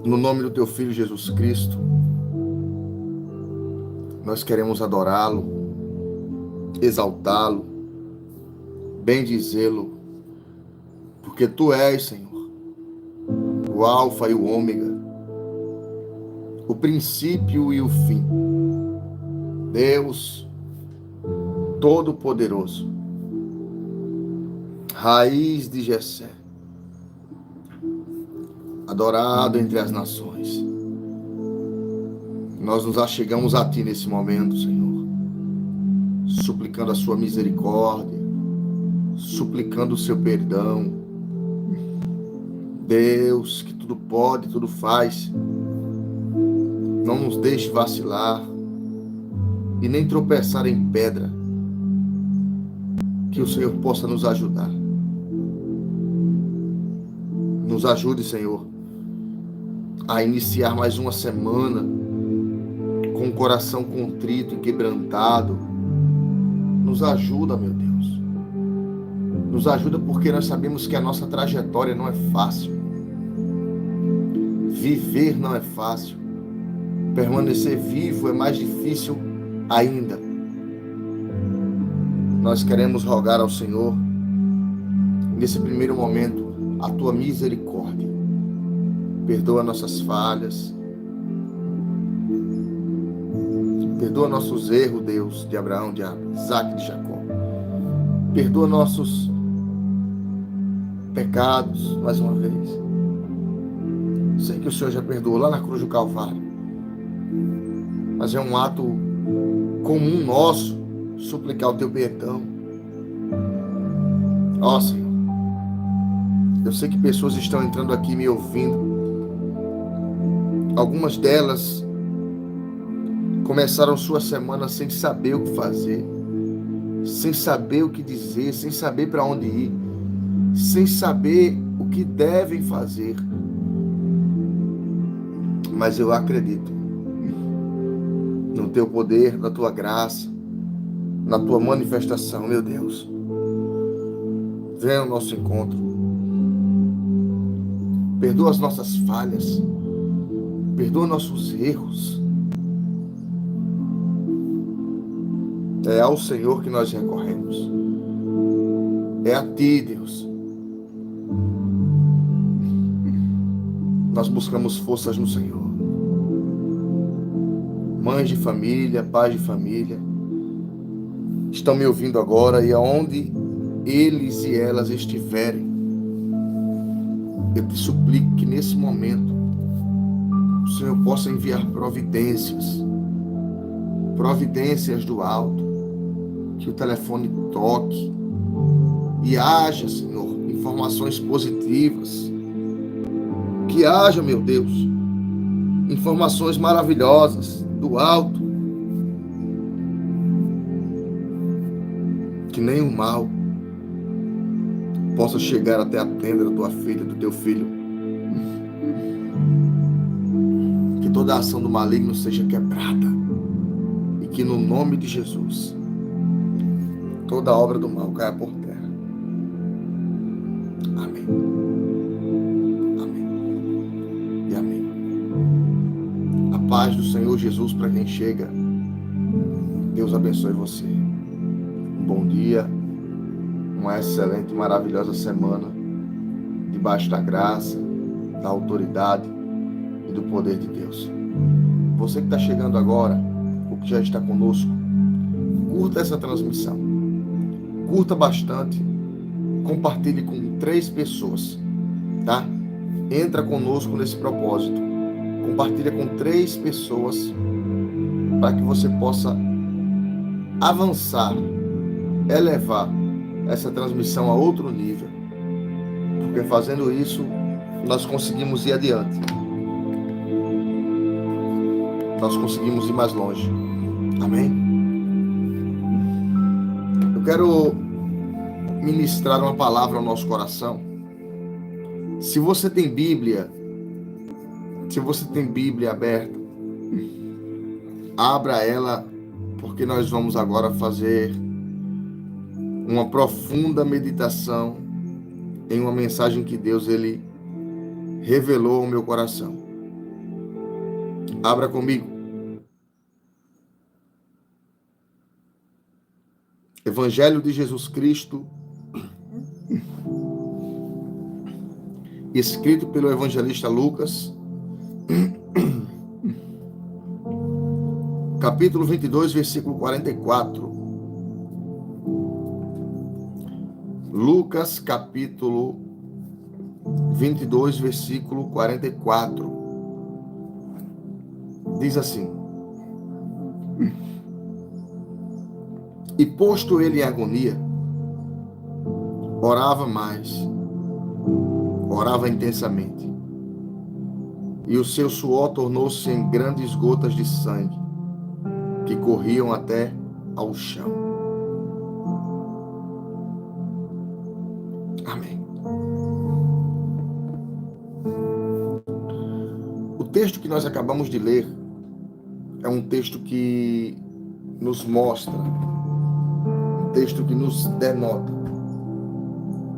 No nome do teu Filho Jesus Cristo, nós queremos adorá-lo, exaltá-lo, bendizê-lo, porque tu és, Senhor, o Alfa e o Ômega, o princípio e o fim. Deus Todo-Poderoso, raiz de Jessé, adorado entre as nações. Nós nos achegamos a ti nesse momento, Senhor, suplicando a sua misericórdia, suplicando o seu perdão. Deus, que tudo pode, tudo faz, não nos deixe vacilar e nem tropeçar em pedra. Que o Senhor possa nos ajudar. Nos ajude, Senhor, a iniciar mais uma semana com o coração contrito e quebrantado. Nos ajuda, meu Deus. Nos ajuda porque nós sabemos que a nossa trajetória não é fácil. Viver não é fácil. Permanecer vivo é mais difícil ainda. Nós queremos rogar ao Senhor, nesse primeiro momento, a tua misericórdia. Perdoa nossas falhas. Perdoa nossos erros, Deus, de Abraão, de Isaac e de Jacó. Perdoa nossos pecados, mais uma vez. Sei que o Senhor já perdoou lá na cruz do Calvário. Mas é um ato comum nosso suplicar o teu perdão. Ó, Senhor, eu sei que pessoas estão entrando aqui me ouvindo. Algumas delas começaram sua semana sem saber o que fazer, sem saber o que dizer, sem saber para onde ir, sem saber o que devem fazer. Mas eu acredito no teu poder, na tua graça, na tua manifestação, meu Deus. Venha ao nosso encontro. Perdoa as nossas falhas. Perdoa nossos erros. É ao Senhor que nós recorremos. É a ti, Deus. Nós buscamos forças no Senhor. Mães de família, pais de família, estão me ouvindo agora, e aonde eles e elas estiverem, eu te suplico que nesse momento o Senhor possa enviar providências do alto, que o telefone toque e haja, Senhor, informações positivas, que haja, meu Deus, informações maravilhosas do alto, que nenhum mal possa chegar até a tenda da tua filha, do teu filho. Que toda a ação do maligno seja quebrada. E que no nome de Jesus, toda a obra do mal caia por terra. Amém. Amém. E amém. A paz do Senhor Jesus para quem chega. Deus abençoe você. Bom dia, uma excelente e maravilhosa semana, debaixo da graça, da autoridade e do poder de Deus. Você que está chegando agora, ou que já está conosco, curta essa transmissão, curta bastante, compartilhe com 3 pessoas, tá? Entra conosco nesse propósito, compartilha com 3 pessoas, para que você possa avançar, elevar essa transmissão a outro nível, porque fazendo isso nós conseguimos ir adiante, nós conseguimos ir mais longe. Amém? Eu quero ministrar uma palavra ao nosso coração. Se você tem Bíblia aberta, abra ela, porque nós vamos agora fazer uma profunda meditação em uma mensagem que Deus ele revelou ao meu coração. Abra comigo. Evangelho de Jesus Cristo, escrito pelo evangelista Lucas, capítulo 22, versículo 44. Lucas, capítulo 22, versículo 44. Diz assim: E posto ele em agonia, orava mais, orava intensamente, e o seu suor tornou-se em grandes gotas de sangue, que corriam até ao chão. Amém. O texto que nós acabamos de ler é um texto que nos mostra, um texto que nos denota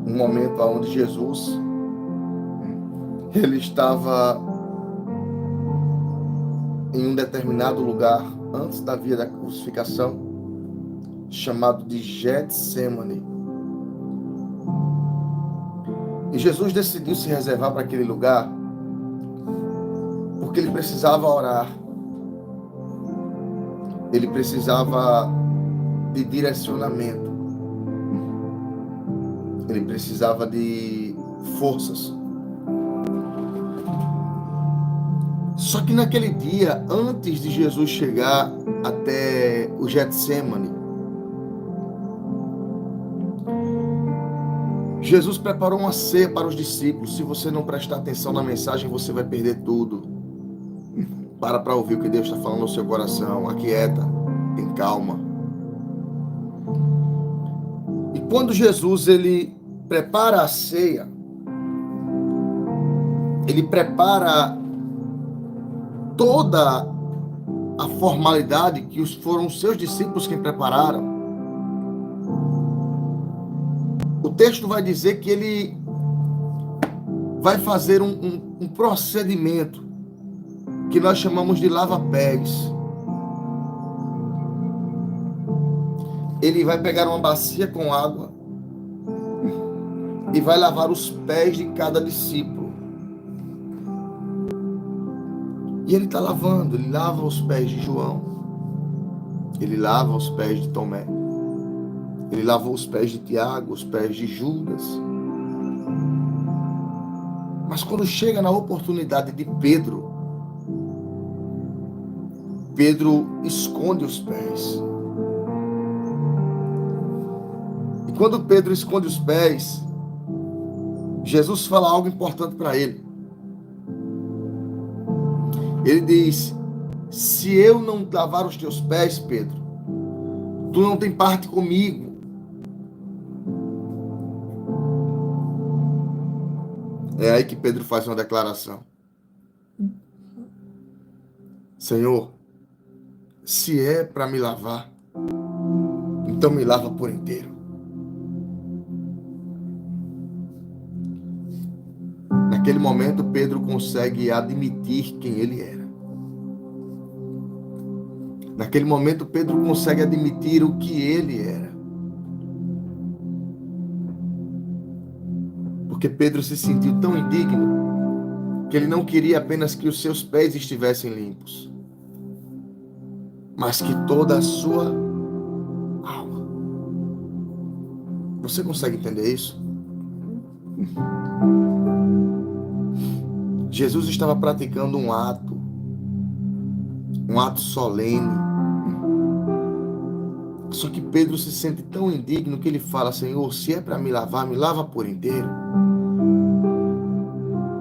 um momento onde Jesus, ele estava em um determinado lugar antes da via da crucificação, chamado de Getsemane. E Jesus decidiu se reservar para aquele lugar porque ele precisava orar. Ele precisava de direcionamento. Ele precisava de forças. Só que naquele dia, antes de Jesus chegar até o Getsemane, Jesus preparou uma ceia para os discípulos. Se você não prestar atenção na mensagem, você vai perder tudo. Para ouvir o que Deus está falando no seu coração. Aquieta, tem calma. E quando Jesus ele prepara a ceia, ele prepara toda a formalidade que foram os seus discípulos quem prepararam. O texto vai dizer que ele vai fazer um procedimento que nós chamamos de lava-pés. Ele vai pegar uma bacia com água e vai lavar os pés de cada discípulo. E ele está lavando, ele lava os pés de João, ele lava os pés de Tomé, ele lavou os pés de Tiago, os pés de Judas. Mas quando chega na oportunidade de Pedro, Pedro esconde os pés. E quando Pedro esconde os pés, Jesus fala algo importante para ele. Ele diz: se eu não lavar os teus pés, Pedro, tu não tem parte comigo. É aí que Pedro faz uma declaração: Senhor, se é para me lavar, então me lava por inteiro. Naquele momento, Pedro consegue admitir quem ele era. Naquele momento, Pedro consegue admitir o que ele era. Porque Pedro se sentiu tão indigno que ele não queria apenas que os seus pés estivessem limpos, mas que toda a sua alma. Você consegue entender isso? Jesus estava praticando um ato solene. Só que Pedro se sente tão indigno que ele fala: Senhor, se é para me lava por inteiro.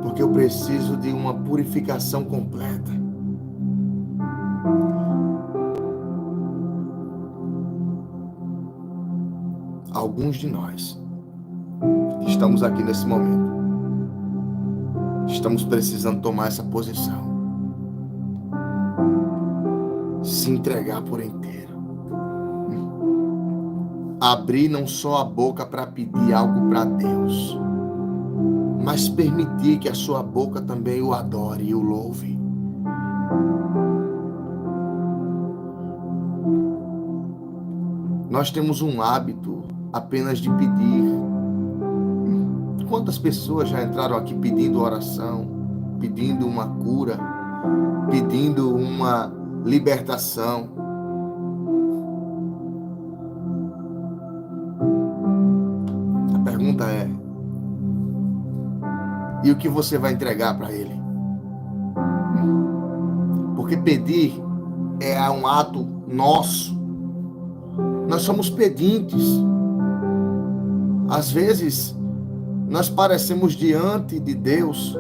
Porque eu preciso de uma purificação completa. Alguns de nós que estamos aqui nesse momento, estamos precisando tomar essa posição. Se entregar por inteiro. Abrir não só a boca para pedir algo para Deus, mas permitir que a sua boca também o adore e o louve. nós temos um hábito apenas de pedir. Quantas pessoas já entraram aqui pedindo oração, pedindo uma cura, pedindo uma libertação? A pergunta é: e o que você vai entregar para Ele? Porque pedir é um ato nosso. Nós somos pedintes. Às vezes, nós parecemos diante de Deus,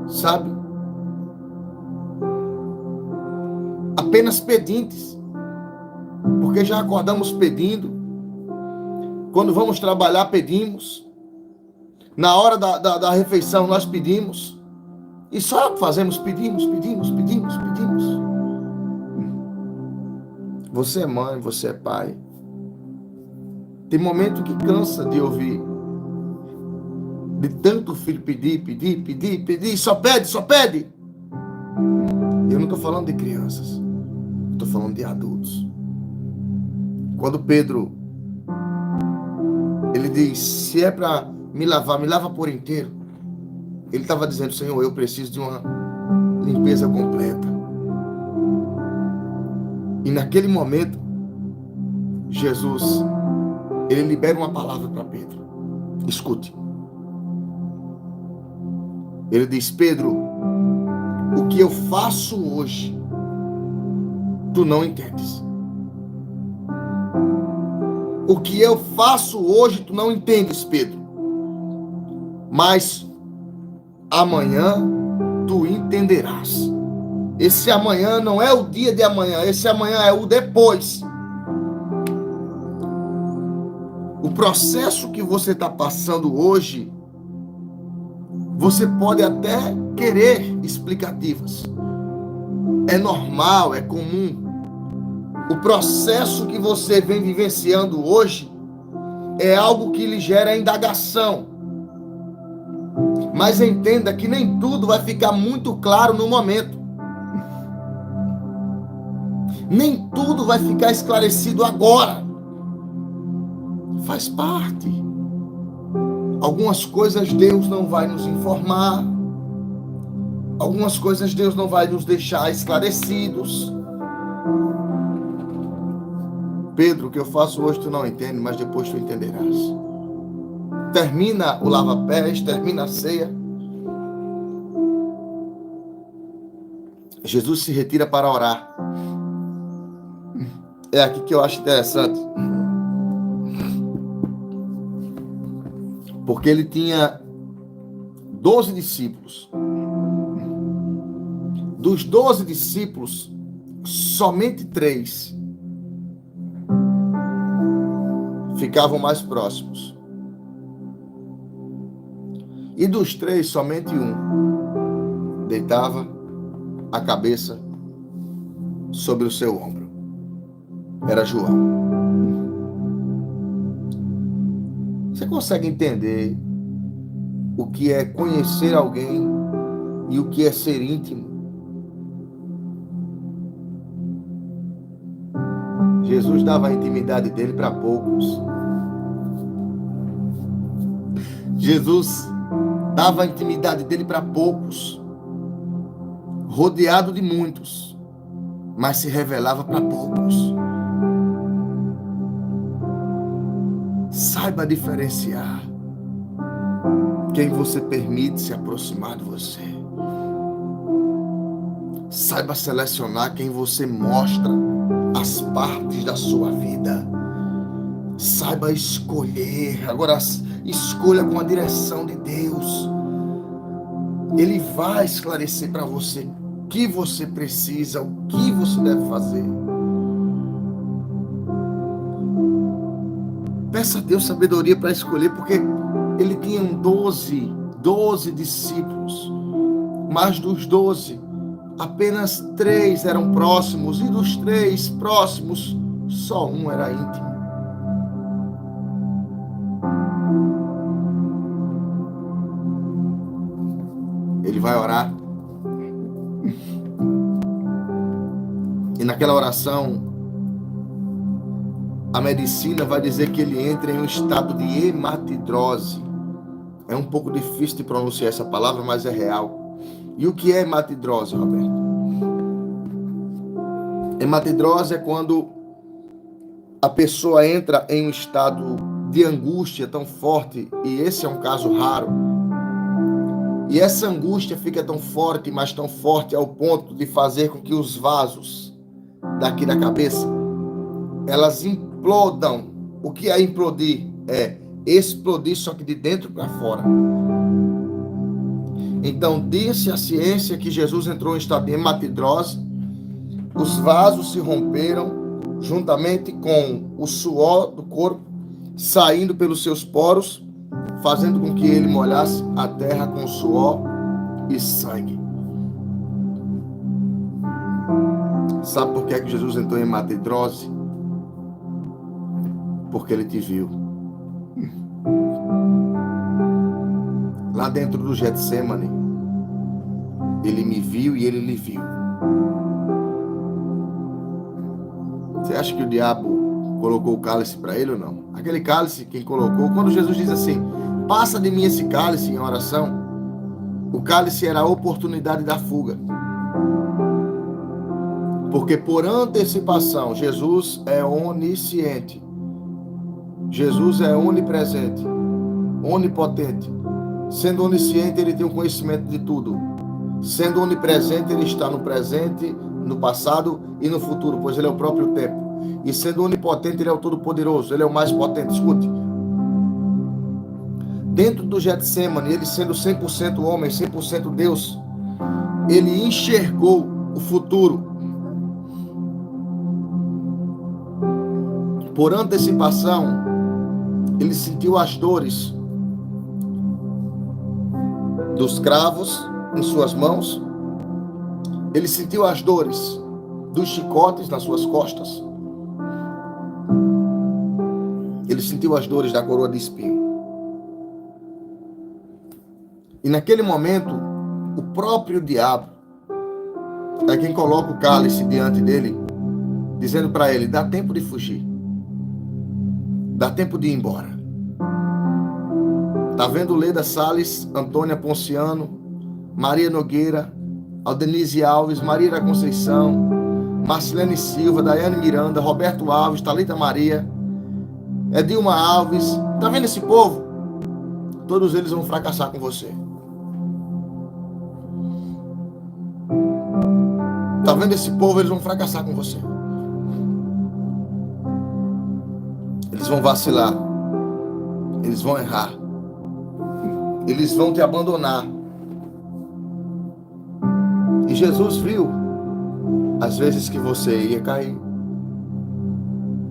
sabe? Apenas pedintes. Porque já acordamos pedindo. Quando vamos trabalhar, pedimos. Na hora da refeição, nós pedimos. E só fazemos, pedimos. Você é mãe, você é pai. Tem momento que cansa de ouvir. De tanto filho pedir. Só pede. Eu não estou falando de crianças. Estou falando de adultos. Quando Pedro, ele diz, se é para me lava por inteiro. Ele estava dizendo, Senhor, eu preciso de uma limpeza completa. E naquele momento, Jesus, ele libera uma palavra para Pedro. Escute. Ele diz, Pedro, o que eu faço hoje, tu não entendes. O que eu faço hoje, tu não entendes, Pedro. Mas amanhã tu entenderás. Esse amanhã não é o dia de amanhã, esse amanhã é o depois. O processo que você está passando hoje, você pode até querer explicativas. É normal, é comum. O processo que você vem vivenciando hoje é algo que lhe gera indagação. Mas entenda que nem tudo vai ficar muito claro no momento. Nem tudo vai ficar esclarecido agora. Faz parte. Algumas coisas Deus não vai nos informar. Algumas coisas Deus não vai nos deixar esclarecidos. Pedro, o que eu faço hoje tu não entende, mas depois tu entenderás. Termina o lava-pés, termina a ceia. Jesus se retira para orar. É aqui que eu acho interessante. Porque ele tinha 12 discípulos. Dos 12 discípulos, somente 3 ficavam mais próximos. E dos 3, somente um deitava a cabeça sobre o seu ombro. Era João. Você consegue entender o que é conhecer alguém e o que é ser íntimo? Jesus dava a intimidade dele para poucos. Jesus dava a intimidade dele para poucos, rodeado de muitos, mas se revelava para poucos. Saiba diferenciar quem você permite se aproximar de você. Saiba selecionar quem você mostra as partes da sua vida. Saiba escolher. Agora, escolha com a direção de Deus. Ele vai esclarecer para você o que você precisa, o que você deve fazer. Peça a Deus sabedoria para escolher, porque ele tinha 12 discípulos. Mas dos 12, apenas 3 eram próximos. E dos 3 próximos, só um era íntimo. Ele vai orar. E naquela oração, a medicina vai dizer que ele entra em um estado de hematidrose. É um pouco difícil de pronunciar essa palavra, mas é real. E o que é hematidrose, Roberto? Hematidrose é quando a pessoa entra em um estado de angústia tão forte, e esse é um caso raro, e essa angústia fica tão forte, mas tão forte ao ponto de fazer com que os vasos daqui da cabeça, elas implodam. O que é implodir? É explodir, só que de dentro para fora. Então, disse a ciência que Jesus entrou em estado de hematidrose, os vasos se romperam, juntamente com o suor do corpo, saindo pelos seus poros, fazendo com que ele molhasse a terra com suor e sangue. Sabe por que é que Jesus entrou em hematidrose? Porque ele te viu. Lá dentro do Getsemane, ele me viu e ele lhe viu. Você acha que o diabo colocou o cálice para ele ou não? Aquele cálice, quem colocou, quando Jesus diz assim, passa de mim esse cálice em oração, o cálice era a oportunidade da fuga. Porque por antecipação, Jesus é onisciente. Jesus é onipresente, onipotente. Sendo onisciente, ele tem o conhecimento de tudo. Sendo onipresente, ele está no presente, no passado e no futuro, pois ele é o próprio tempo. E sendo onipotente, ele é o todo-poderoso, ele é o mais potente. Escute. Dentro do Getsemane, ele sendo 100% homem, 100% Deus, ele enxergou o futuro. Por antecipação, ele sentiu as dores dos cravos em suas mãos. Ele sentiu as dores dos chicotes nas suas costas. Ele sentiu as dores da coroa de espinho. E naquele momento, o próprio diabo é quem coloca o cálice diante dele, dizendo para ele, dá tempo de fugir. Dá tempo de ir embora. Tá vendo Leda Salles, Antônia Ponciano, Maria Nogueira, Aldenise Alves, Maria da Conceição, Marcelene Silva, Daiane Miranda, Roberto Alves, Thalita Maria, Edilma Alves. Tá vendo esse povo? Todos eles vão fracassar com você. Tá vendo esse povo? Eles vão fracassar com você. Eles vão vacilar. Eles vão errar. Eles vão te abandonar. E Jesus viu as vezes que você ia cair.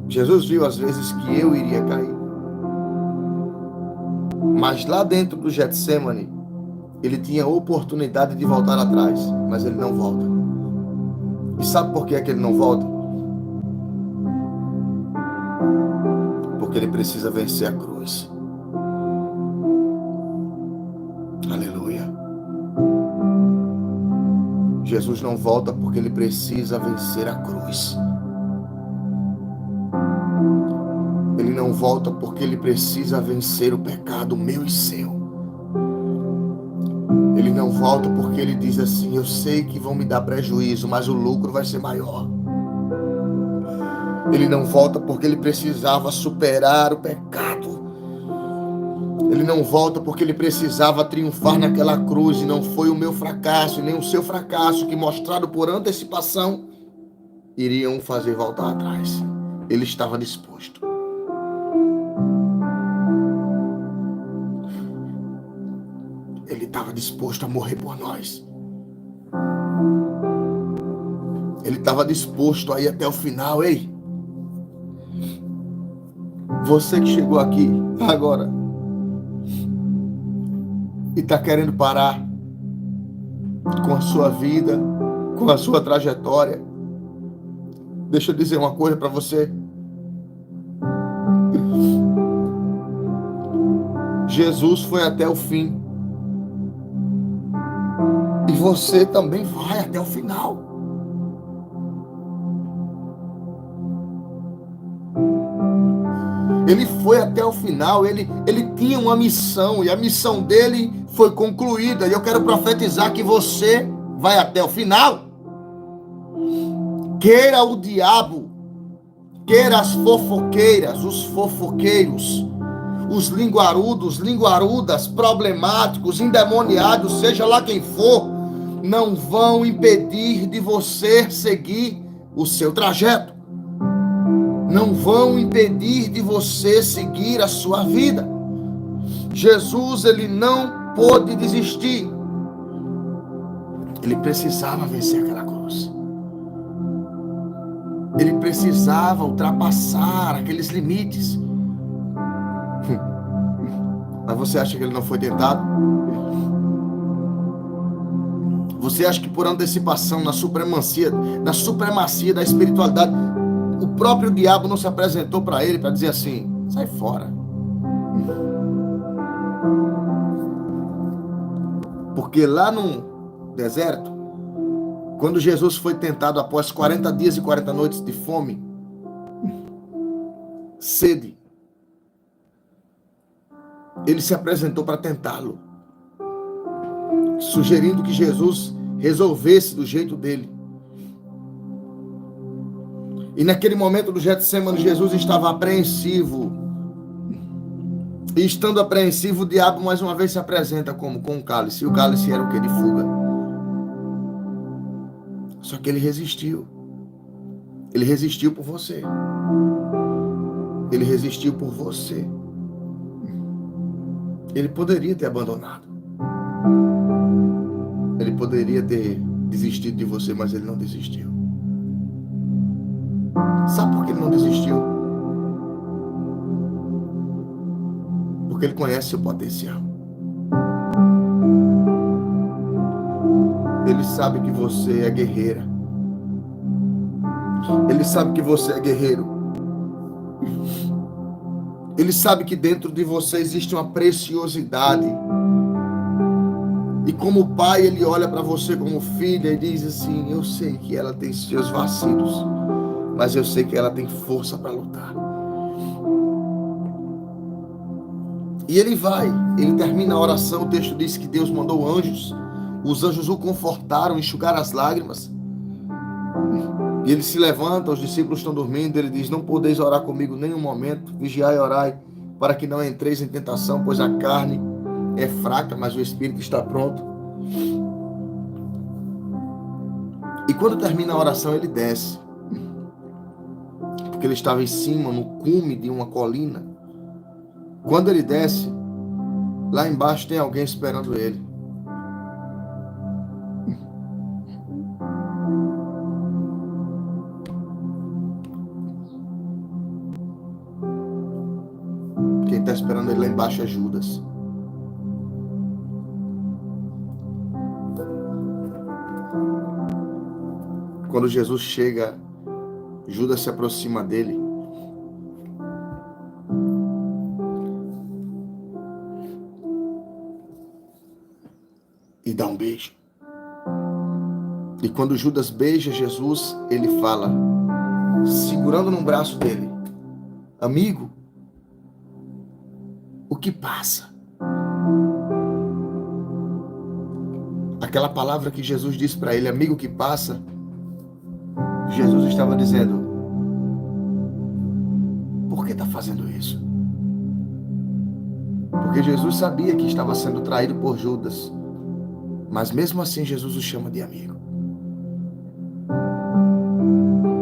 Jesus viu as vezes que eu iria cair. Mas lá dentro do Getsemane, ele tinha a oportunidade de voltar atrás, mas ele não volta. E sabe por que é que ele não volta? Porque ele precisa vencer a cruz. Aleluia. Jesus não volta porque ele precisa vencer a cruz. Ele não volta porque ele precisa vencer o pecado meu e seu. Ele não volta porque ele diz assim, eu sei que vão me dar prejuízo, mas o lucro vai ser maior. Ele não volta porque ele precisava superar o pecado. Ele não volta porque ele precisava triunfar naquela cruz, e não foi o meu fracasso e nem o seu fracasso que, mostrado por antecipação, iriam fazer voltar atrás. Ele estava disposto. Ele estava disposto a morrer por nós. Ele estava disposto a ir até o final. Ei, você que chegou aqui agora e está querendo parar com a sua vida, com a sua trajetória, deixa eu dizer uma coisa para você. Jesus foi até o fim. E você também vai até o final. Ele foi até o final, ele tinha uma missão, e a missão dele foi concluída. E eu quero profetizar que você vai até o final. Queira o diabo, queira as fofoqueiras, os fofoqueiros, os linguarudos, linguarudas, problemáticos, endemoniados, seja lá quem for, não vão impedir de você seguir o seu trajeto. Não vão impedir de você seguir a sua vida. Jesus, ele não pôde desistir. Ele precisava vencer aquela cruz. Ele precisava ultrapassar aqueles limites. Mas você acha que ele não foi tentado? Você acha que por antecipação, na supremacia da espiritualidade, o próprio diabo não se apresentou para ele para dizer assim: sai fora? Porque lá no deserto, quando Jesus foi tentado após 40 dias e 40 noites de fome, sede, ele se apresentou para tentá-lo, sugerindo que Jesus resolvesse do jeito dele. E naquele momento do Getsemane, Jesus estava apreensivo. E estando apreensivo, o diabo mais uma vez se apresenta como? Com um cálice. E o cálice era o que? De fuga. Só que ele resistiu. Ele resistiu por você. Ele resistiu por você. Ele poderia ter abandonado. Ele poderia ter desistido de você, mas ele não desistiu. Sabe por que ele não desistiu? Porque ele conhece seu potencial. Ele sabe que você é guerreira. Ele sabe que você é guerreiro. Ele sabe que dentro de você existe uma preciosidade. E como pai, ele olha para você como filha e diz assim: eu sei que ela tem seus vacilos, mas eu sei que ela tem força para lutar. E ele termina a oração. O texto diz que Deus mandou anjos. Os anjos o confortaram, enxugaram as lágrimas. E ele se levanta, os discípulos estão dormindo. Ele diz: não podeis orar comigo nenhum momento, vigiai e orai, para que não entreis em tentação, pois a carne é fraca, mas o espírito está pronto. E quando termina a oração, ele desce, porque ele estava em cima, no cume de uma colina. Quando ele desce, lá embaixo tem alguém esperando ele. Quem está esperando ele lá embaixo é Judas. Quando Jesus chega, Judas se aproxima dele. E dá um beijo. E quando Judas beija Jesus, ele fala, segurando no braço dele: amigo, o que passa? Aquela palavra que Jesus disse para ele, amigo, o que passa? Jesus estava dizendo: por que está fazendo isso? Porque Jesus sabia que estava sendo traído por Judas. Mas mesmo assim Jesus o chama de amigo.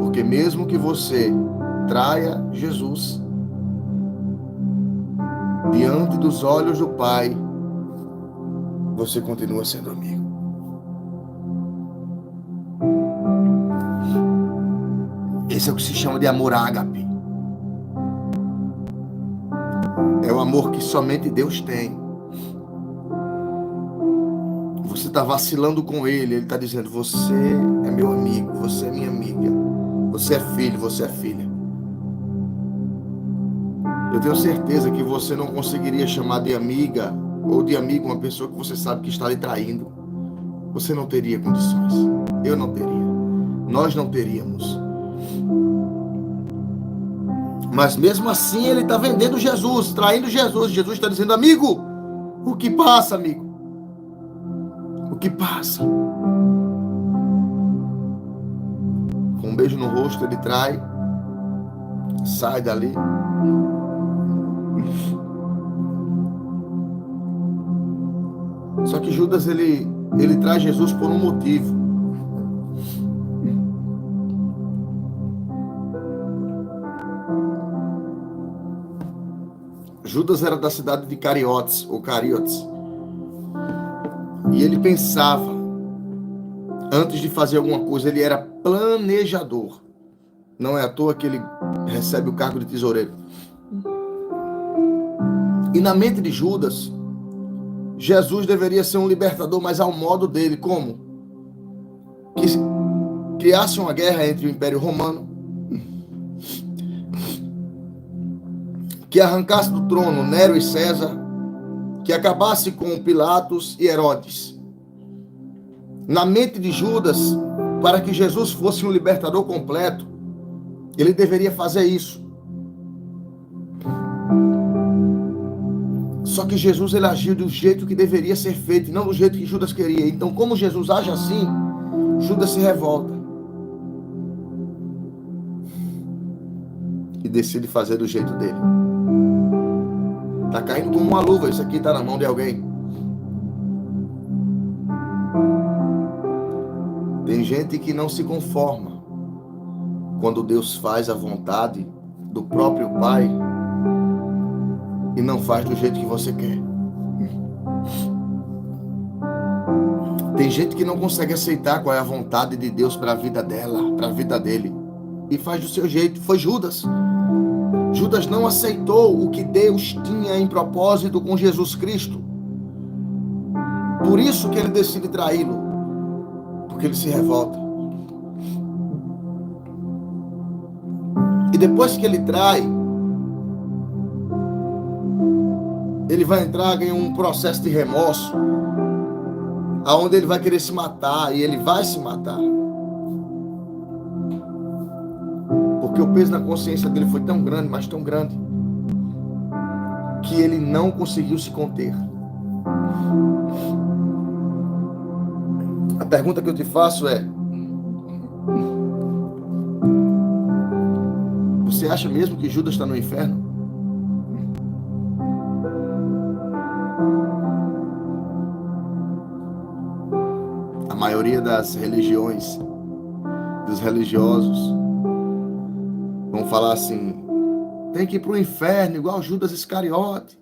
Porque mesmo que você traia Jesus, diante dos olhos do Pai, você continua sendo amigo. Esse é o que se chama de amor ágape. É o amor que somente Deus tem. Você está vacilando com ele está dizendo: você é meu amigo, você é minha amiga, você é filho, você é filha. Eu tenho certeza que você não conseguiria chamar de amiga ou de amigo uma pessoa que você sabe que está lhe traindo. Você não teria condições. Eu não teria. Nós não teríamos. Mas mesmo assim ele está vendendo Jesus, traindo Jesus. Jesus está dizendo: amigo, o que passa, amigo? O que passa? Com um beijo no rosto ele trai, sai dali. Só que Judas ele traz Jesus por um motivo. Judas era da cidade de Cariotes, ou Cariotes. E ele pensava, antes de fazer alguma coisa, ele era planejador. Não é à toa que ele recebe o cargo de tesoureiro. E na mente de Judas, Jesus deveria ser um libertador, mas ao modo dele. Como? Que criasse uma guerra entre o Império Romano, que arrancasse do trono Nero e César, que acabasse com Pilatos e Herodes. Na mente de Judas, para que Jesus fosse um libertador completo, ele deveria fazer isso. Só que Jesus ele agiu do jeito que deveria ser feito, e não do jeito que Judas queria. Então, como Jesus age assim, Judas se revolta e decide fazer do jeito dele. Tá caindo como uma luva, isso aqui tá na mão de alguém. Tem gente que não se conforma quando Deus faz a vontade do próprio Pai e não faz do jeito que você quer. Tem gente que não consegue aceitar qual é a vontade de Deus para a vida dela, para a vida dele, e faz do seu jeito. Foi Judas. Judas não aceitou o que Deus tinha em propósito com Jesus Cristo. Por isso que ele decide traí-lo, porque ele se revolta. E depois que ele trai, ele vai entrar em um processo de remorso, aonde ele vai querer se matar, e ele vai se matar. Porque o peso na consciência dele foi tão grande, mas tão grande, que ele não conseguiu se conter. A pergunta que eu te faço é: você acha mesmo que Judas está no inferno? A maioria das religiões, dos religiosos, vão falar assim: tem que ir para o inferno, igual Judas Iscariote.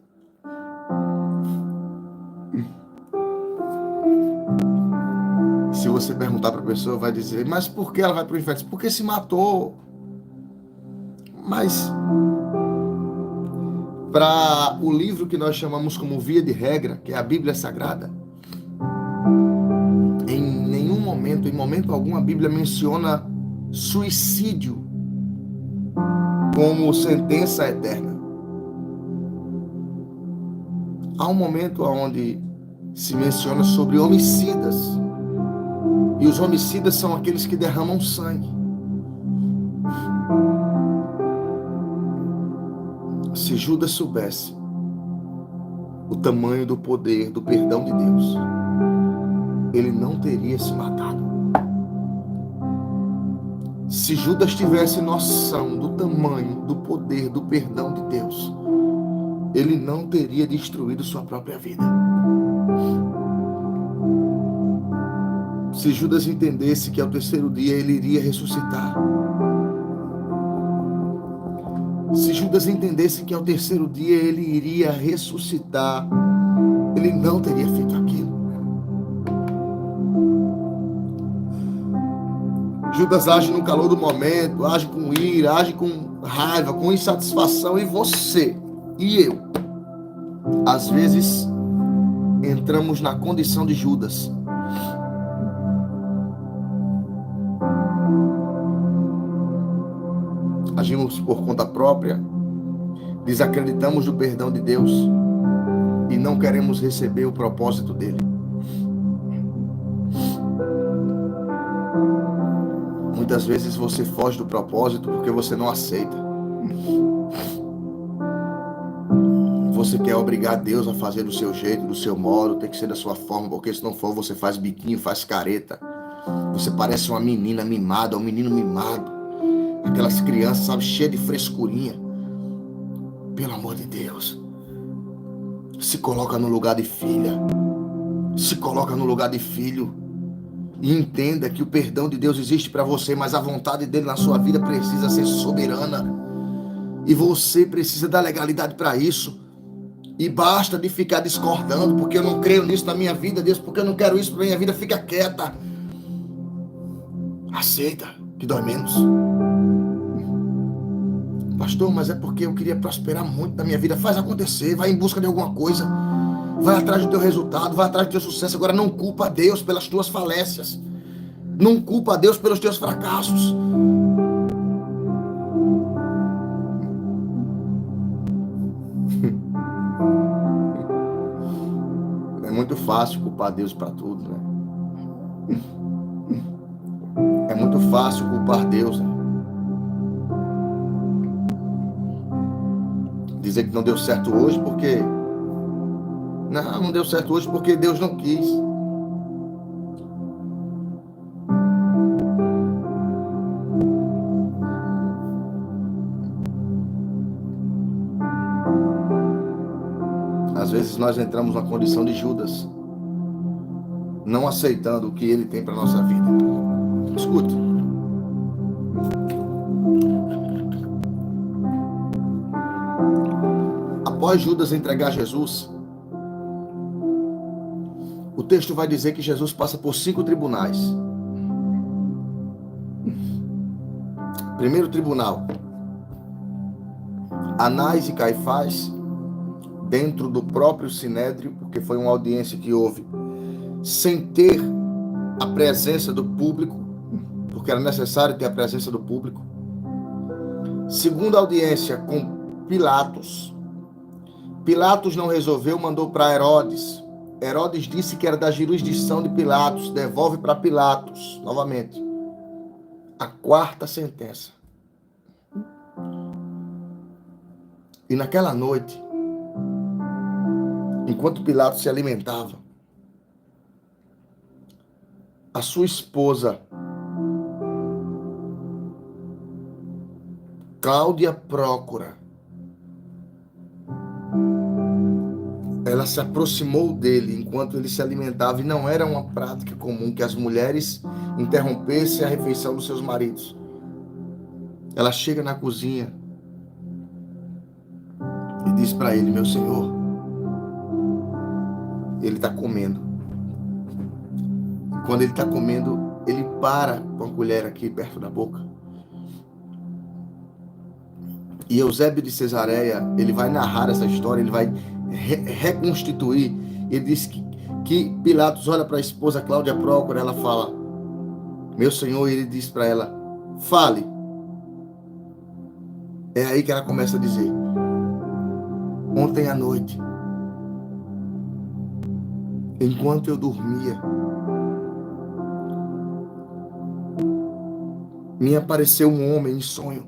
Se você perguntar para a pessoa, vai dizer: mas por que ela vai para o inferno? Porque se matou. Mas para o livro que nós chamamos como via de regra, que é a Bíblia Sagrada, em nenhum momento, em momento algum, a Bíblia menciona suicídio como sentença eterna. Há um momento onde se menciona sobre homicidas, e os homicidas são aqueles que derramam sangue. Se Judas soubesse o tamanho do poder, do perdão de Deus, ele não teria se matado. Se Judas tivesse noção do tamanho, do poder, do perdão de Deus, ele não teria destruído sua própria vida. Se Judas entendesse que ao terceiro dia ele iria ressuscitar, se Judas entendesse que ao terceiro dia ele iria ressuscitar, ele não teria feito aquilo. Judas age no calor do momento, age com ira, age com raiva, com insatisfação, e você e eu, às vezes, entramos na condição de Judas. Agimos por conta própria, desacreditamos do perdão de Deus e não queremos receber o propósito dele. Muitas vezes você foge do propósito porque você não aceita. você quer obrigar Deus a fazer do seu jeito, do seu modo, tem que ser da sua forma, porque se não for, você faz biquinho, faz careta. Você parece uma menina mimada, um menino mimado. Aquelas crianças, sabe, cheias de frescurinha. Pelo amor de Deus. Se coloca no lugar de filha. Se coloca no lugar de filho. E entenda que o perdão de Deus existe para você, mas a vontade dele na sua vida precisa ser soberana. E você precisa da legalidade para isso. E basta de ficar discordando, porque eu não creio nisso na minha vida, Deus, porque eu não quero isso para minha vida. Fica quieta. Aceita, que dói menos. Pastor, mas é porque eu queria prosperar muito na minha vida. Faz acontecer, vai em busca de alguma coisa. Vai atrás do teu resultado, vai atrás do teu sucesso. Agora não culpa a Deus pelas tuas falécias. Não culpa a Deus pelos teus fracassos. É muito fácil culpar Deus para tudo, né? É muito fácil culpar Deus, né? Dizer que não deu certo hoje porque... Não deu certo hoje porque Deus não quis. Às vezes nós entramos na condição de Judas, não aceitando o que ele tem para a nossa vida. Escuta. Após Judas entregar Jesus, o texto vai dizer que Jesus passa por 5 tribunais. Primeiro tribunal, Anás e Caifás, dentro do próprio Sinédrio, porque foi uma audiência que houve, sem ter a presença do público, porque era necessário ter a presença do público. Segunda audiência com Pilatos. Pilatos não resolveu, mandou para Herodes. Herodes disse que era da jurisdição de Pilatos, devolve para Pilatos, novamente. A quarta sentença. E naquela noite, enquanto Pilatos se alimentava, a sua esposa, Cláudia Prócora, ela se aproximou dele enquanto ele se alimentava, e não era uma prática comum que as mulheres interrompessem a refeição dos seus maridos. Ela chega na cozinha e diz para ele: meu senhor, ele está comendo. Quando ele está comendo, ele para com a colher aqui perto da boca. E Eusébio de Cesareia, ele vai narrar essa história, ele vai reconstituir. Ele diz que Pilatos olha para a esposa Cláudia Prócora, ela fala: meu senhor, e ele diz para ela: fale. É aí que ela começa a dizer: ontem à noite, enquanto eu dormia, me apareceu um homem em sonho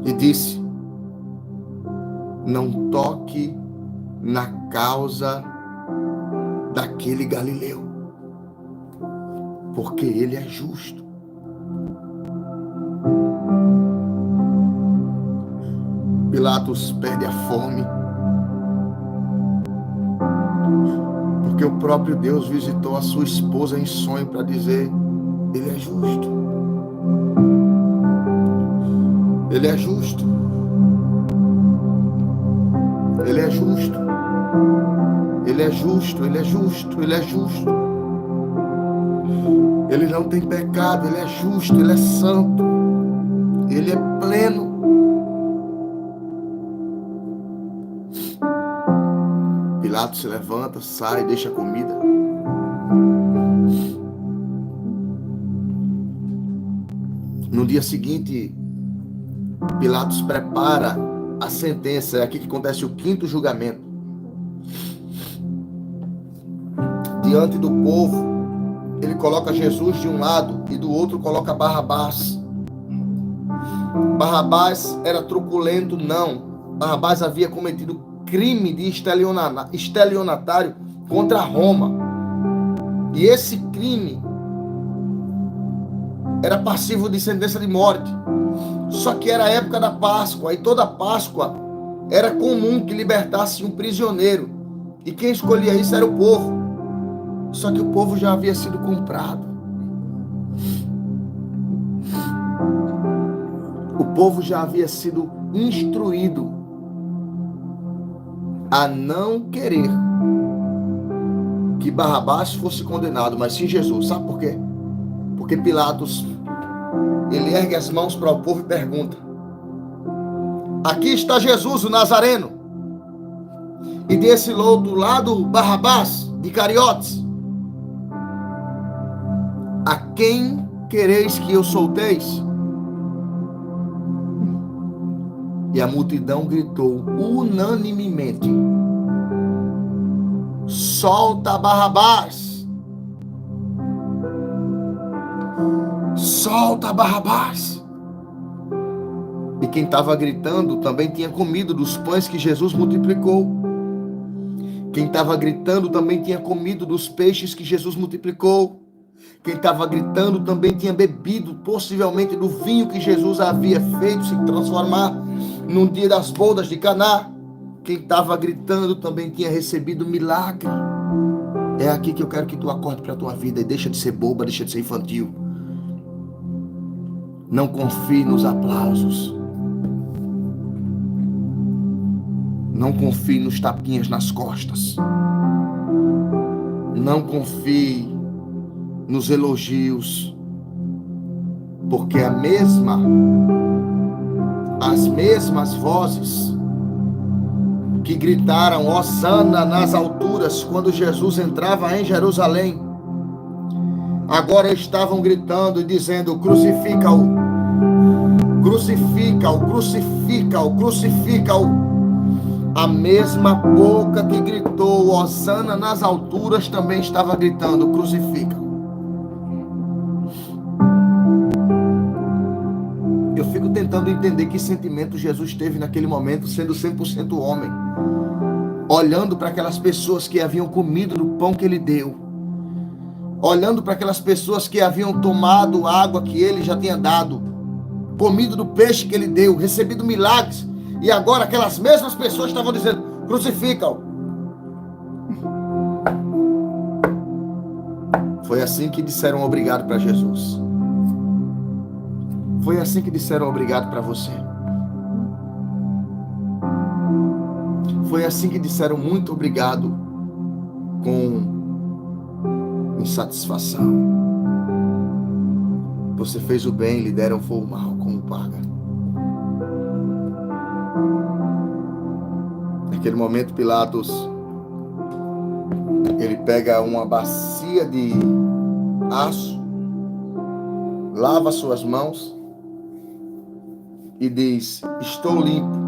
e disse: não toque na causa daquele Galileu, porque ele é justo. Pilatos perde a fome, porque o próprio Deus visitou a sua esposa em sonho para dizer: ele é justo. Ele é justo. Ele é justo. Ele é justo, ele é justo, ele é justo. Ele não tem pecado, ele é justo, ele é santo. Ele é pleno. Pilatos se levanta, sai, deixa a comida. No dia seguinte, Pilatos prepara a sentença. É aqui que acontece o 5º julgamento. Diante do povo, ele coloca Jesus de um lado e do outro coloca Barrabás. Barrabás era truculento? Não. Barrabás havia cometido crime de estelionatário contra Roma. E esse crime era passivo de sentença de morte. Só que era a época da Páscoa, e toda Páscoa era comum que libertasse um prisioneiro. E quem escolhia isso era o povo. Só que o povo já havia sido comprado. O povo já havia sido instruído a não querer que Barrabás fosse condenado, mas sim Jesus. Sabe por quê? Porque Pilatos, ele ergue as mãos para o povo e pergunta: aqui está Jesus, o Nazareno, e desse outro lado Barrabás, de Cariotes. A quem quereis que eu solteis? E a multidão gritou unanimemente: solta Barrabás! Solta Barrabás! E quem estava gritando também tinha comido dos pães que Jesus multiplicou. Quem estava gritando também tinha comido dos peixes que Jesus multiplicou. Quem estava gritando também tinha bebido possivelmente do vinho que Jesus havia feito se transformar no dia das bodas de Caná. Quem estava gritando também tinha recebido milagre. É aqui que eu quero que tu acorde para a tua vida e deixa de ser boba, deixa de ser infantil. Não confie nos aplausos. Não confie nos tapinhas nas costas. Não confie nos elogios, porque as mesmas vozes que gritaram Hosana nas alturas quando Jesus entrava em Jerusalém, agora estavam gritando e dizendo: crucifica-o, crucifica-o, crucifica-o, crucifica-o. A mesma boca que gritou Hosana nas alturas também estava gritando: crucifica-o. Eu fico tentando entender que sentimento Jesus teve naquele momento, sendo 100% homem, olhando para aquelas pessoas que haviam comido do pão que ele deu, olhando para aquelas pessoas que haviam tomado a água que ele já tinha dado, comido do peixe que ele deu, recebido milagres, e agora aquelas mesmas pessoas estavam dizendo: crucifica-o. Foi assim que disseram obrigado para Jesus. Foi assim que disseram obrigado para você. Foi assim que disseram muito obrigado com insatisfação. Você fez o bem, lhe deram foi o mal, como paga. Naquele momento, Pilatos, ele pega uma bacia de aço, lava suas mãos e diz: estou limpo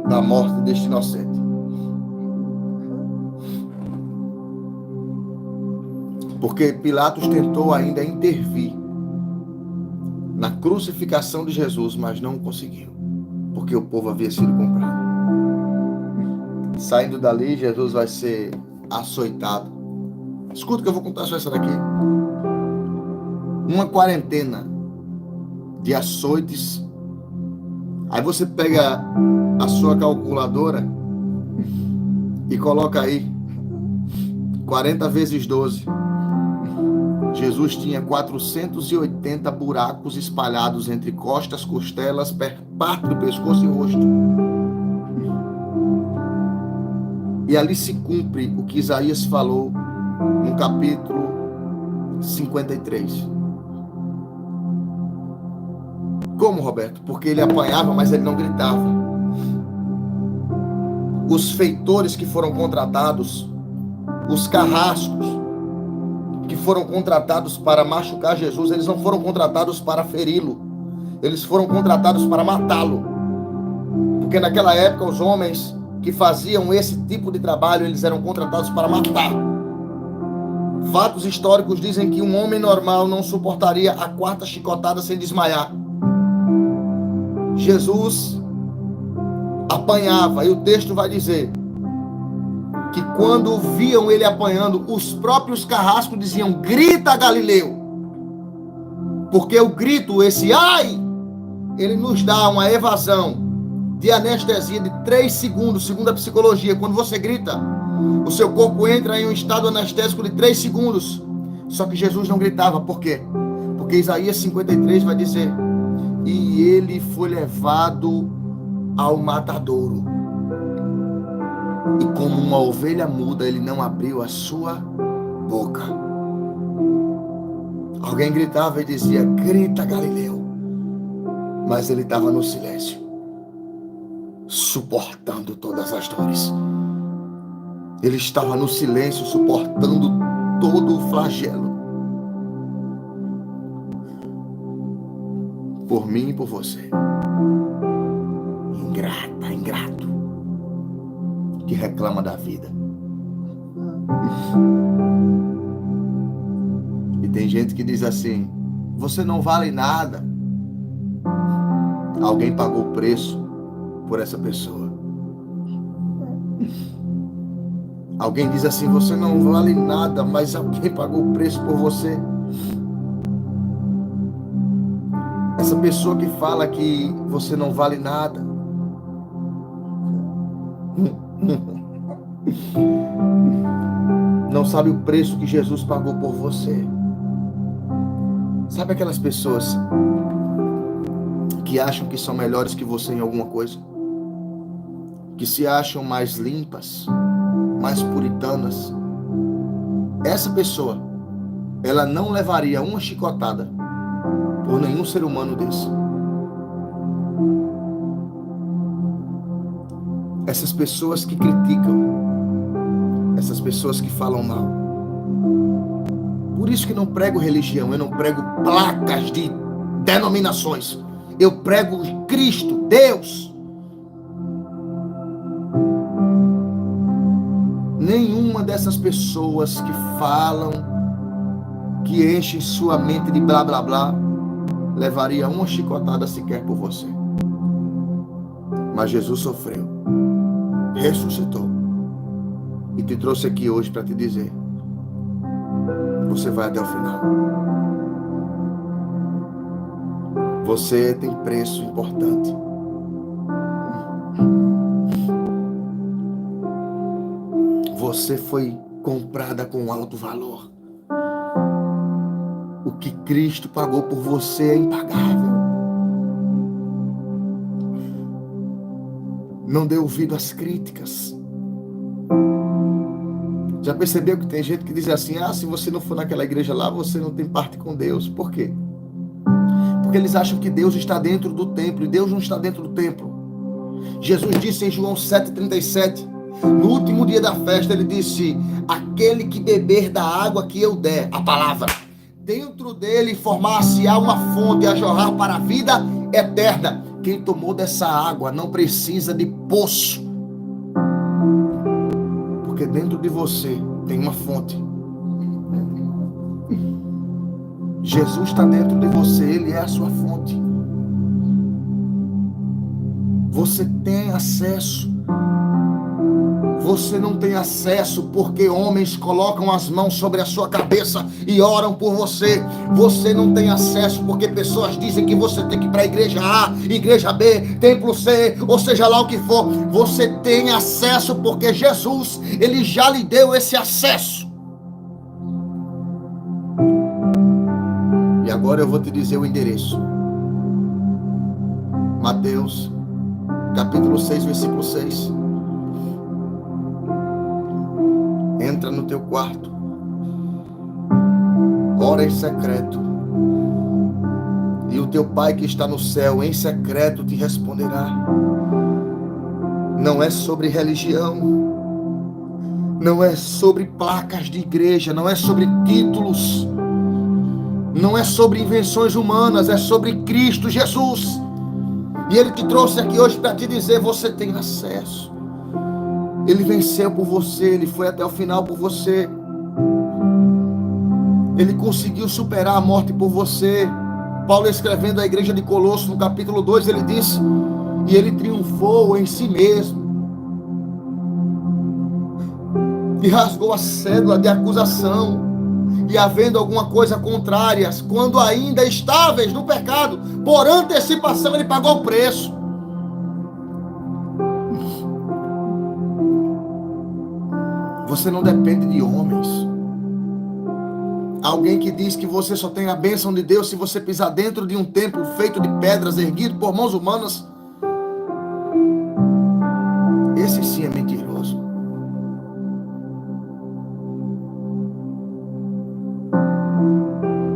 da morte deste inocente. Porque Pilatos tentou ainda intervir na crucificação de Jesus, mas não conseguiu, porque o povo havia sido comprado. Saindo dali, Jesus vai ser açoitado. Escuta que eu vou contar só essa daqui. Uma quarentena de açoites. Aí você pega a sua calculadora e coloca aí 40 vezes 12. Jesus tinha 480 buracos espalhados entre costas, costelas, parte do pescoço e rosto. E ali se cumpre o que Isaías falou no capítulo 53. Como, Roberto? Porque ele apanhava, mas ele não gritava. Os feitores que foram contratados, os carrascos que foram contratados para machucar Jesus, eles não foram contratados para feri-lo. Eles foram contratados para matá-lo. Porque naquela época os homens que faziam esse tipo de trabalho, eles eram contratados para matar. Fatos históricos dizem que um homem normal não suportaria a quarta chicotada sem desmaiar. Jesus apanhava, e o texto vai dizer que quando viam ele apanhando, os próprios carrascos diziam: grita, Galileu, porque o grito, esse ai, ele nos dá uma evasão de anestesia de 3 segundos, segundo a psicologia. Quando você grita, o seu corpo entra em um estado anestésico de 3 segundos. Só que Jesus não gritava. Por quê? Porque Isaías 53 vai dizer: e ele foi levado ao matadouro, e como uma ovelha muda, ele não abriu a sua boca. Alguém gritava e dizia: grita, Galileu. Mas ele estava no silêncio, suportando todas as dores. Ele estava no silêncio, suportando todo o flagelo. Por mim e por você. Ingrata, ingrato, que reclama da vida. E tem gente que diz assim: você não vale nada. Alguém pagou o preço por essa pessoa. Alguém diz assim: você não vale nada, mas alguém pagou o preço por você. Essa pessoa que fala que você não vale nada, não sabe o preço que Jesus pagou por você. Sabe aquelas pessoas que acham que são melhores que você em alguma coisa? Que se acham mais limpas, mais puritanas? Essa pessoa, ela não levaria uma chicotada por nenhum ser humano desse. Essas pessoas que criticam, essas pessoas que falam mal. Por isso que não prego religião, eu não prego placas de denominações. Eu prego Cristo, Deus. Nenhuma dessas pessoas que falam, que enchem sua mente de blá blá blá, levaria uma chicotada sequer por você. Mas Jesus sofreu, ressuscitou e te trouxe aqui hoje para te dizer: você vai até o final. Você tem preço importante. Você foi comprada com alto valor. O que Cristo pagou por você é impagável. Não dê ouvido às críticas. Já percebeu que tem gente que diz assim: se você não for naquela igreja lá, você não tem parte com Deus. Por quê? Porque eles acham que Deus está dentro do templo, e Deus não está dentro do templo. Jesus disse em João 7,37, no último dia da festa, ele disse: aquele que beber da água que eu der, a palavra, dentro dele formar-se-á uma fonte a jorrar para a vida eterna. Quem tomou dessa água não precisa de poço, porque dentro de você tem uma fonte. Jesus está dentro de você, Ele é a sua fonte. Você tem acesso. Você não tem acesso porque homens colocam as mãos sobre a sua cabeça e oram por você. Você não tem acesso porque pessoas dizem que você tem que ir para a igreja A, igreja B, templo C, ou seja lá o que for. Você tem acesso porque Jesus, Ele já lhe deu esse acesso. E agora eu vou te dizer o endereço. Mateus, capítulo 6, versículo 6. Entra no teu quarto, ora em secreto, e o teu Pai que está no céu, em secreto, te responderá. Não é sobre religião, não é sobre placas de igreja, não é sobre títulos, não é sobre invenções humanas, é sobre Cristo Jesus. E Ele te trouxe aqui hoje para te dizer: você tem acesso. Ele venceu por você, Ele foi até o final por você. Ele conseguiu superar a morte por você. Paulo, escrevendo à igreja de Colosso, no capítulo 2, ele disse: e ele triunfou em si mesmo, e rasgou a cédula de acusação, e havendo alguma coisa contrária, quando ainda estáveis no pecado, por antecipação ele pagou o preço. Você não depende de homens. Alguém que diz que você só tem a bênção de Deus se você pisar dentro de um templo feito de pedras, erguido por mãos humanas, esse sim é mentiroso.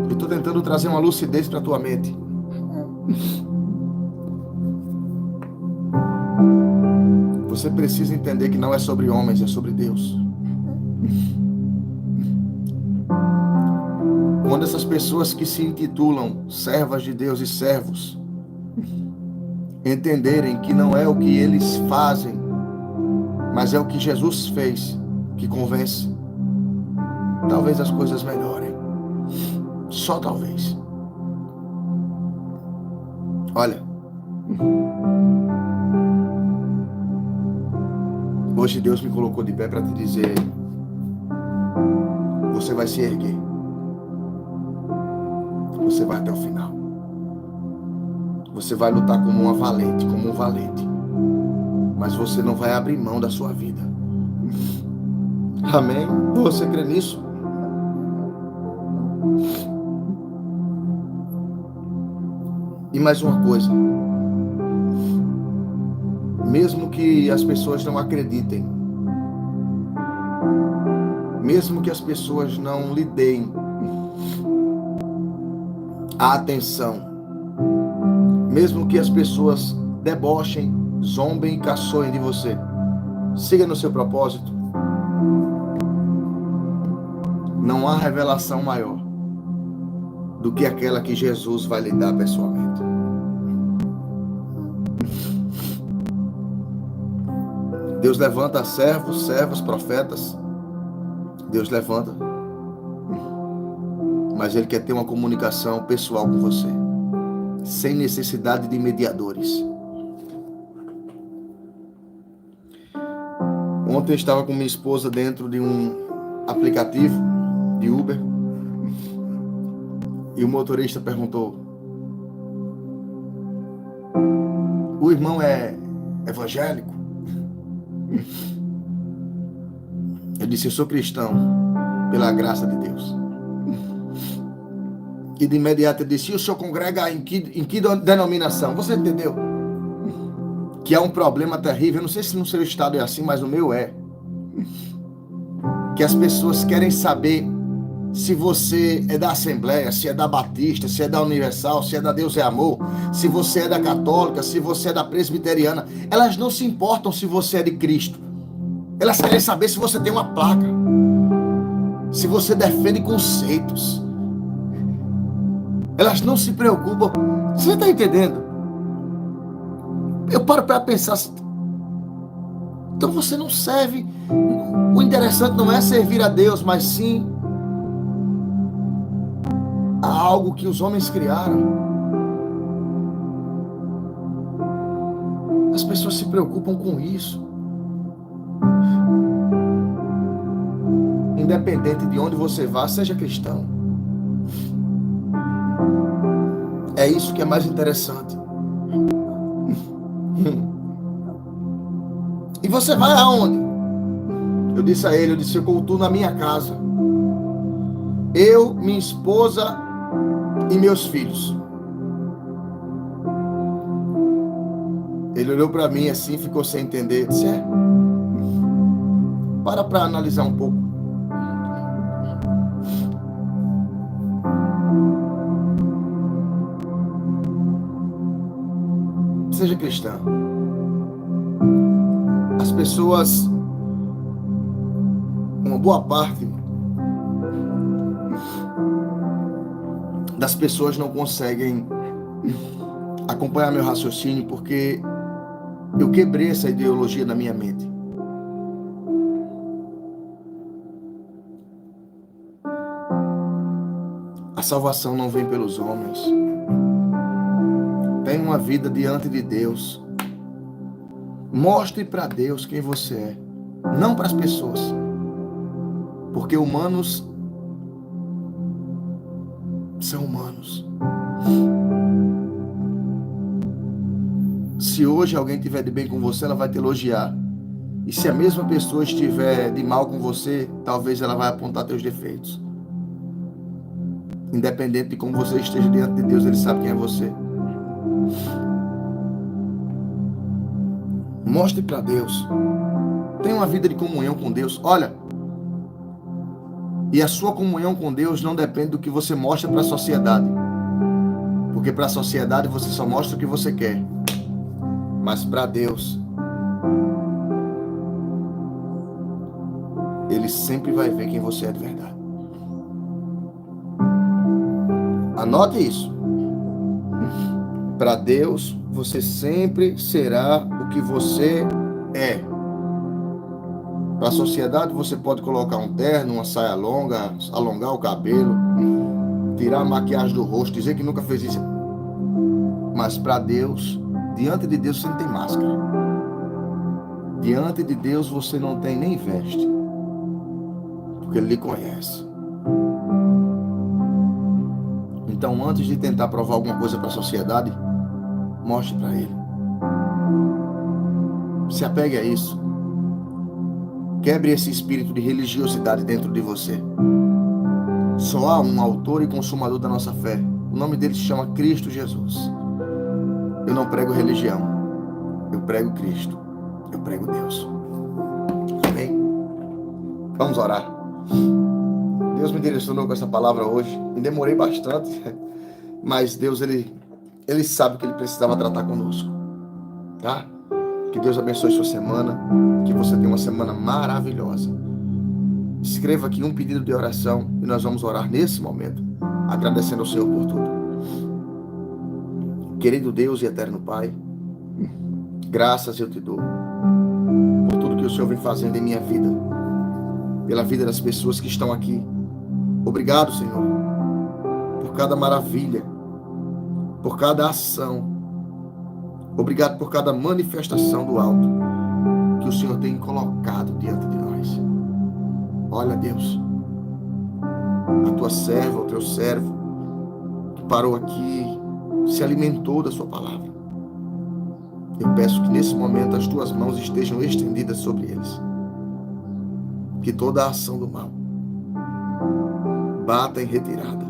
Eu estou tentando trazer uma lucidez para a tua mente. Você precisa entender que não é sobre homens, é sobre Deus. Quando essas pessoas que se intitulam servas de Deus e servos entenderem que não é o que eles fazem, mas é o que Jesus fez que convence, talvez as coisas melhorem. Só talvez. Olha, hoje Deus me colocou de pé para te dizer: você vai se erguer. Você vai até o final. Você vai lutar como uma valente, como um valente. Mas você não vai abrir mão da sua vida. Amém? Você crê nisso? E mais uma coisa. Mesmo que as pessoas não acreditem, mesmo que as pessoas não lhe deem a atenção, mesmo que as pessoas debochem, zombem e caçoem de você, siga no seu propósito. Não há revelação maior do que aquela que Jesus vai lhe dar pessoalmente. Deus levanta servos, servas, profetas. Deus levanta. Mas Ele quer ter uma comunicação pessoal com você, sem necessidade de mediadores. Ontem eu estava com minha esposa dentro de um aplicativo de Uber e o motorista perguntou: o irmão é evangélico? Eu disse: eu sou cristão, pela graça de Deus. E de imediato ele disse: e o senhor congrega em que denominação? Você entendeu? Que é um problema terrível. Eu não sei se no seu estado é assim, mas no meu é. Que as pessoas querem saber se você é da Assembleia, se é da Batista, se é da Universal, se é da Deus é Amor, se você é da Católica, se você é da Presbiteriana. Elas não se importam se você é de Cristo. Elas querem saber se você tem uma placa, se você defende conceitos. Elas não se preocupam. Você está entendendo? Eu paro para pensar. Então você não serve. O interessante não é servir a Deus, mas sim a algo que os homens criaram. As pessoas se preocupam com isso. Independente de onde você vá, seja cristão. É isso que é mais interessante. E você vai aonde? Eu disse a ele, eu cultuo na minha casa. Eu, minha esposa e meus filhos. Ele olhou para mim assim, ficou sem entender. Disse: é? Para analisar um pouco. Seja cristão. As pessoas, uma boa parte das pessoas não conseguem acompanhar meu raciocínio porque eu quebrei essa ideologia na minha mente. A salvação não vem pelos homens. Tenha uma vida diante de Deus. Mostre para Deus quem você é, não para as pessoas. Porque humanos são humanos. Se hoje alguém estiver de bem com você, ela vai te elogiar. E se a mesma pessoa estiver de mal com você, talvez ela vai apontar teus defeitos. Independente de como você esteja diante de Deus, Ele sabe quem é você. Mostre para Deus. Tenha uma vida de comunhão com Deus. Olha, e a sua comunhão com Deus não depende do que você mostra para a sociedade. Porque para a sociedade você só mostra o que você quer. Mas para Deus, Ele sempre vai ver quem você é de verdade. Anote isso. Para Deus, você sempre será o que você é. Para a sociedade, você pode colocar um terno, uma saia longa, alongar o cabelo, tirar a maquiagem do rosto, dizer que nunca fez isso. Mas para Deus, diante de Deus você não tem máscara. Diante de Deus você não tem nem veste. Porque Ele lhe conhece. Então, antes de tentar provar alguma coisa para a sociedade, mostre para Ele. Se apegue a isso. Quebre esse espírito de religiosidade dentro de você. Só há um autor e consumador da nossa fé. O nome dele se chama Cristo Jesus. Eu não prego religião. Eu prego Cristo. Eu prego Deus. Amém? Vamos orar. Deus me direcionou com essa palavra hoje. Me demorei bastante. Mas Deus, Ele sabe que Ele precisava tratar conosco. Tá? Que Deus abençoe sua semana. Que você tenha uma semana maravilhosa. Escreva aqui um pedido de oração e nós vamos orar nesse momento, agradecendo ao Senhor por tudo. Querido Deus e eterno Pai, graças eu te dou por tudo que o Senhor vem fazendo em minha vida, pela vida das pessoas que estão aqui. Obrigado, Senhor, por cada maravilha, por cada ação. Obrigado por cada manifestação do alto que o Senhor tem colocado diante de nós. Olha, Deus, a tua serva, o teu servo, que parou aqui, se alimentou da sua palavra. Eu peço que nesse momento as tuas mãos estejam estendidas sobre eles. Que toda a ação do mal bata em retirada.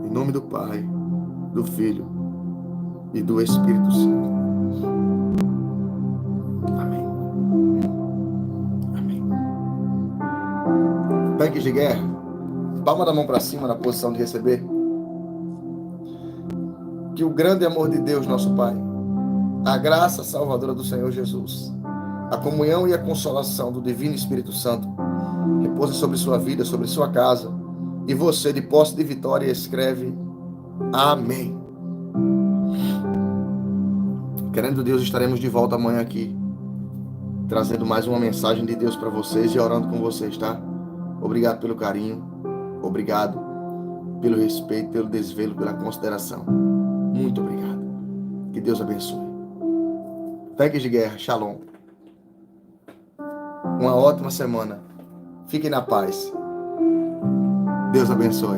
Em nome do Pai, do Filho e do Espírito Santo. Amém. Amém. Tanques de guerra. Palma da mão para cima na posição de receber. Que o grande amor de Deus, nosso Pai, a graça salvadora do Senhor Jesus, a comunhão e a consolação do Divino Espírito Santo repouse sobre sua vida, sobre sua casa, e você, de posse de vitória, escreve amém. Querendo Deus, estaremos de volta amanhã aqui, trazendo mais uma mensagem de Deus para vocês e orando com vocês, tá? Obrigado pelo carinho, obrigado pelo respeito, pelo desvelo, pela consideração. Muito obrigado. Que Deus abençoe. Tanques de guerra, shalom. Uma ótima semana. Fiquem na paz. Deus abençoe.